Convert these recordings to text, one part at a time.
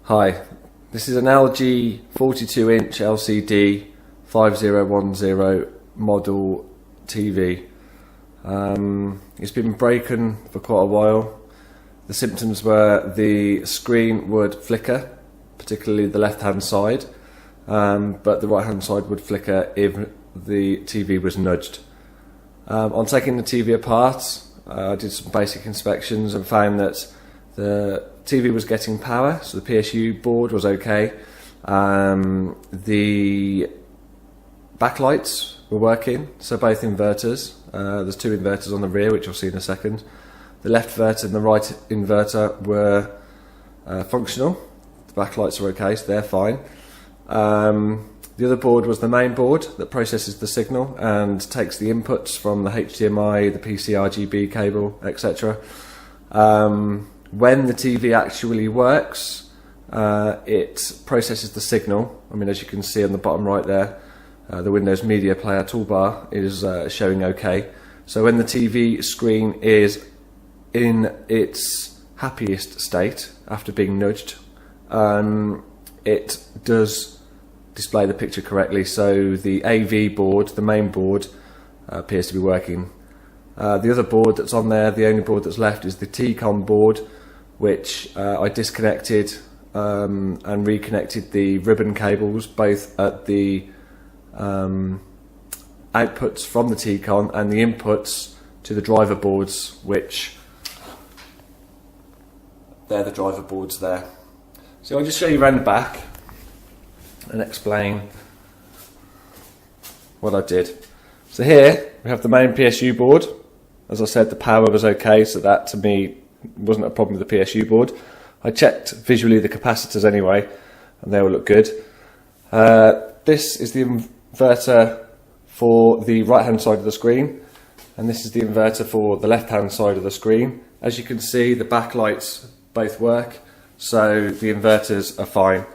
Hi, this is an LG 42-inch LCD 5010 model TV. It's been broken for quite a while. The symptoms were the screen would flicker, particularly the left-hand side, but the right-hand side would flicker if the TV was nudged. On taking the TV apart, I did some basic inspections and found that the TV was getting power, so the PSU board was okay. The backlights were working, so both inverters. There's two inverters on the rear, which you'll see in a second. The left inverter and the right inverter were functional. The backlights are okay, so they're fine. The other board was the main board that processes the signal and takes the inputs from the HDMI, the PC RGB cable, etc. When the TV actually works, it processes the signal. I mean, as you can see on the bottom right there, the Windows Media Player toolbar is showing OK. So when the TV screen is in its happiest state after being nudged, it does display the picture correctly. So the AV board, the main board, appears to be working. The other board that's on there, the only board that's left, is the TCON board, which I disconnected and reconnected the ribbon cables, both at the outputs from the TCON and the inputs to the driver boards, which they're the driver boards there. So I'll just show you around the back and explain what I did. So here we have the main PSU board. As I said, the power was okay, so that to me wasn't a problem with the PSU board. I checked visually the capacitors anyway, and they all look good. This is the inverter for the right hand side of the screen, and this is the inverter for the left hand side of the screen. As you can see, the backlights both work, so the inverters are fine.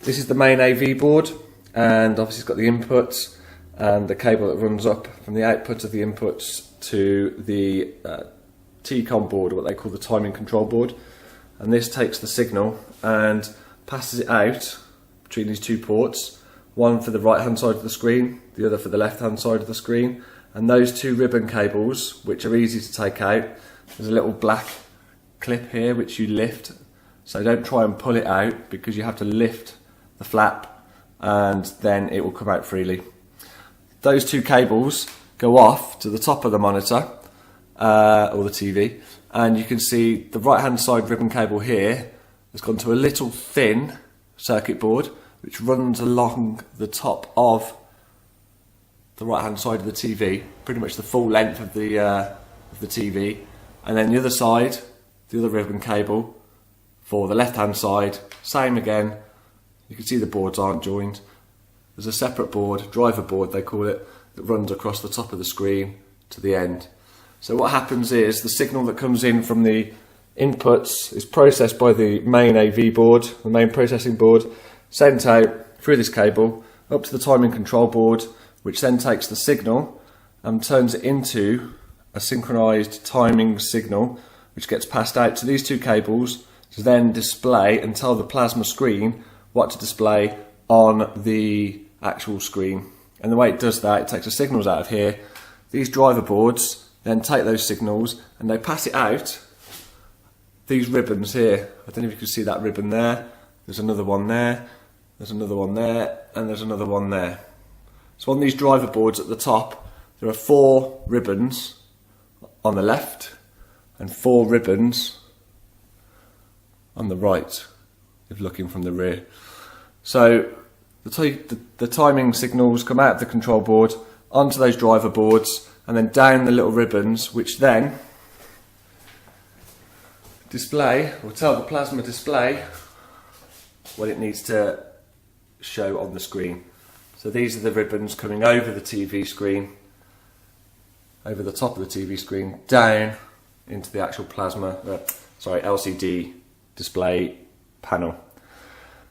This is the main AV board, and obviously it's got the inputs and the cable that runs up from the output of the inputs to the TCON board, or what they call the timing control board, and this takes the signal and passes it out between these two ports, one for the right hand side of the screen, the other for the left hand side of the screen. And those two ribbon cables, which are easy to take out, there's a little black clip here which you lift, so don't try and pull it out because you have to lift the flap and then it will come out freely. Those two cables go off to the top of the monitor or the TV, and you can see the right hand side ribbon cable here has gone to a little thin circuit board which runs along the top of the right hand side of the TV, pretty much the full length of the TV, and then the other side, the other ribbon cable for the left hand side, same again. You can see the boards aren't joined. There's a separate board, driver board they call it, that runs across the top of the screen to the end. So what happens is the signal that comes in from the inputs is processed by the main AV board, the main processing board, sent out through this cable up to the timing control board, which then takes the signal and turns it into a synchronized timing signal, which gets passed out to these two cables to then display and tell the plasma screen what to display on the actual screen. And the way it does that, it takes the signals out of here. These driver boards then take those signals and they pass it out these ribbons here. I don't know if you can see that ribbon there. There's another one there, there's another one there, and there's another one there. So on these driver boards at the top, there are 4 ribbons on the left and 4 ribbons on the right, if looking from the rear. So the timing signals come out of the control board onto those driver boards and then down the little ribbons, which then display, or tell the plasma display what it needs to show on the screen. So these are the ribbons coming over the TV screen, over the top of the TV screen, down into the actual LCD display panel.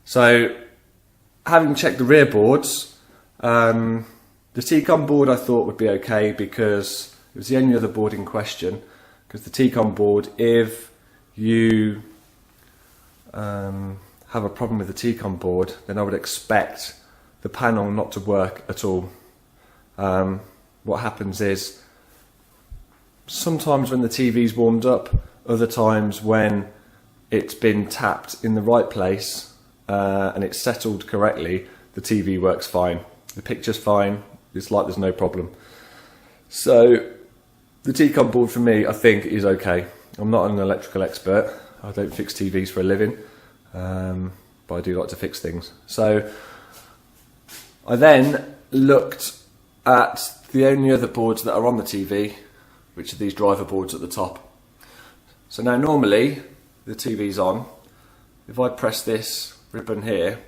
So having checked the rear boards, the TCON board I thought would be okay because it was the only other board in question, because the TCON board, if you have a problem with the T-con board, then I would expect the panel not to work at all. What happens is, sometimes when the TV's warmed up, other times when it's been tapped in the right place and it's settled correctly, the TV works fine. The picture's fine, it's like there's no problem. So the T-con board for me, I think, is okay. I'm not an electrical expert, I don't fix TVs for a living, but I do like to fix things. So I then looked at the only other boards that are on the TV, which are these driver boards at the top. So now normally the TV's on. If I press this ribbon here,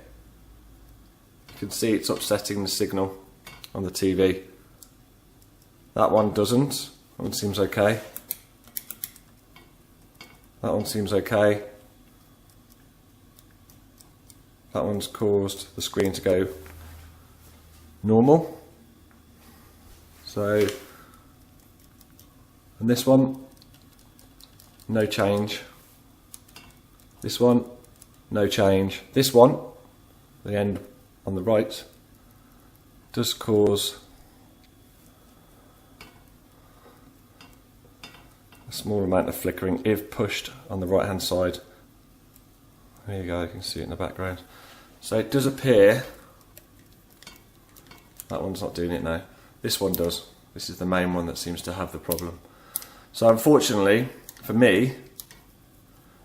you can see it's upsetting the signal on the TV. That one doesn't. That one seems okay. That one seems okay. That one's caused the screen to go normal. So, and this one, no change. This one, no change. This one, the end on the right, does cause a small amount of flickering if pushed on the right hand side. There you go, you can see it in the background. So it does appear, that one's not doing it now. This one does. This is the main one that seems to have the problem. So unfortunately, for me,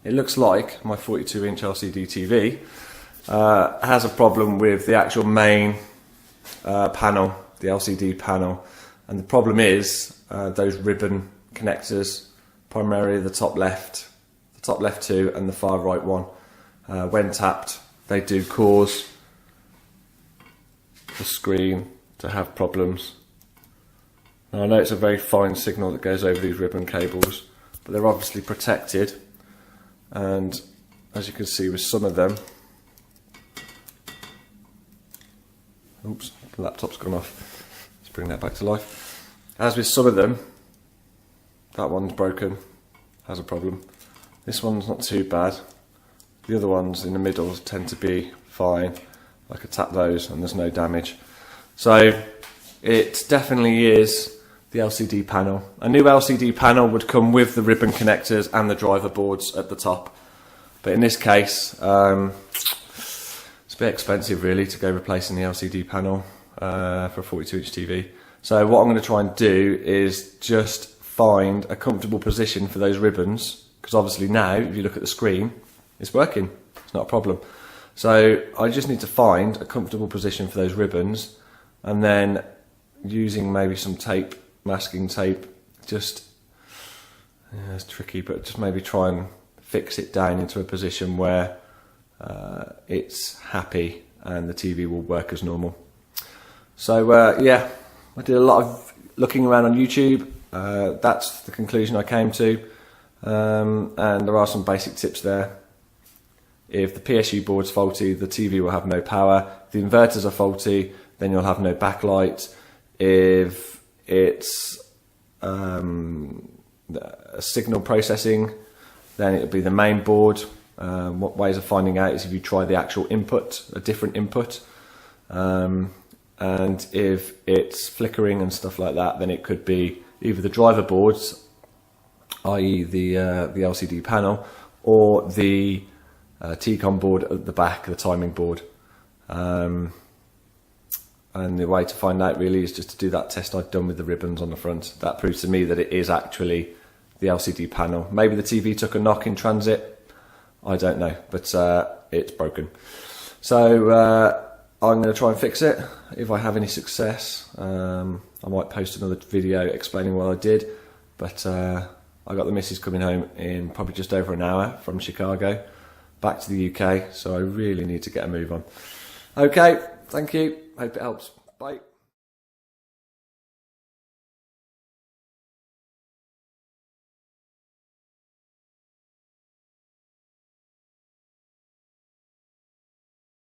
it looks like my 42-inch LCD TV has a problem with the actual main panel, the LCD panel. And the problem is those ribbon connectors, primarily the top left two and the far right one. When tapped, they do cause the screen to have problems. Now, I know it's a very fine signal that goes over these ribbon cables, but they're obviously protected, and as you can see with some of them, oops, the laptop's gone off, let's bring that back to life. As with some of them, that one's broken, has a problem. This one's not too bad. The other ones in the middle tend to be fine. I could tap those and there's no damage. So it definitely is the LCD panel. A new LCD panel would come with the ribbon connectors and the driver boards at the top. But in this case, it's a bit expensive really to go replacing the LCD panel for a 42-inch TV. So what I'm going to try and do is just find a comfortable position for those ribbons, because obviously now, if you look at the screen, it's working, it's not a problem. So I just need to find a comfortable position for those ribbons, and then using maybe some tape, masking tape, just, it's tricky, but just maybe try and fix it down into a position where it's happy and the TV will work as normal. So yeah, I did a lot of looking around on YouTube. That's the conclusion I came to, and there are some basic tips there. If the PSU board's faulty, the TV will have no power. If the inverters are faulty, then you'll have no backlight. If it's signal processing, then it'll be the main board. What ways of finding out is if you try the actual input, a different input. And if it's flickering and stuff like that, then it could be either the driver boards, i.e. the LCD panel, or the T-con board at the back, the timing board. And the way to find out really is just to do that test I've done with the ribbons on the front. That proves to me that it is actually the LCD panel. Maybe the TV took a knock in transit, I don't know, but it's broken. So I'm going to try and fix it. If I have any success, I might post another video explaining what I did, but I got the missus coming home in probably just over an hour from Chicago back to the UK, so I really need to get a move on. Okay, thank you, hope it helps, bye.